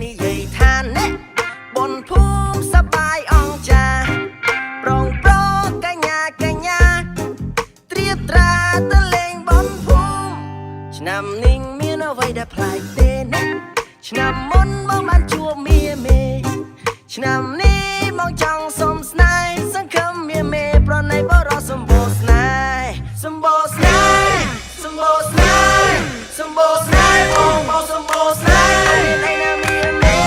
និយាយថាអ្នកបនភូមិសប្បាយអង្ចាប្រងប្រកញ្ញាត្រៀបត្រាទៅលេងបនភូមិឆ្នាំនេះមានអ្វីដែលប្លែកទេអ្នកឆ្នាំមុនមកបានជួបមាមេឆ្នាំនេះមកចង់សុំស្នេហ៍សង្ឃឹមមាមេប្រណីបរោះសម្បូរស្នេហ៍សម្បូរស្នេហ៍សម្បូរស្នេហ៍សម្បូរស្នេហ៍បងសម្បូរស្នេហ៍ណៃណាមាមេ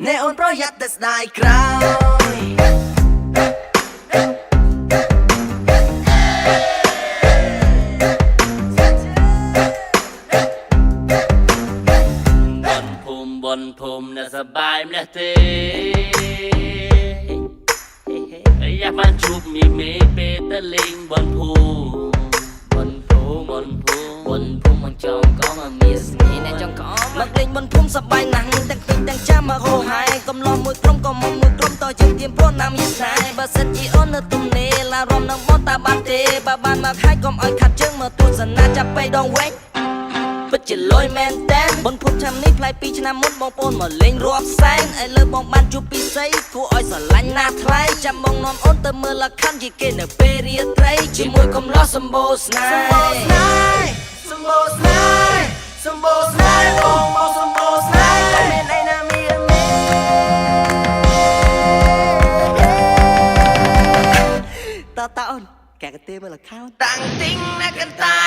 អ្នកអូនប្រយ័ត្នតែស្ដាយក្រោយบนภูมิน่ะสบายมั้ยទេอยากបានជួបមីមេពេលទៅលេងបនភូមិមកចង់កងមានស្នេហ៍អ្នកចង់កងមកលេងបនភូមិសប្បាយណាស់ទាំងពីទាំងចាំមកហោហាយកំឡោះមួយក្រុមក៏មកមួយក្រុមតជាទៀមព្រោះណាមយស្នេហ៍បើសិនជាអូននៅទំនេរឡារំនឹងបនតាបាត់ទេបើបានមកហើយកុំឲ្យខាត់ជើងមកទស្សនាចាប់បេះដងវែងពិតជាលយមែនតែនបនភូមិឆ្នាំនេះប្លែកពីឆ្នាំមុនបងប្អូនមកលេងរាប់សែនឥឡូវបងបានជួបពិសីគួរឲ្យស្រឡាញ់ណាស់ថ្លៃចាំបងនាំអូនទៅមើលលក្ខខណ្ឌជាគេនៅពេលរាត្រីជាមួយកំឡោះសម្បូរស្នេហ៍សម្បូរស្នេហ៍សម្បូរស្នេហ៍បងសម្បូរស្នេហ៍តែមានអីណាមានតើអូនកែកទេមើលលក្ខខណ្ឌតាំងទីងណាកន្តែ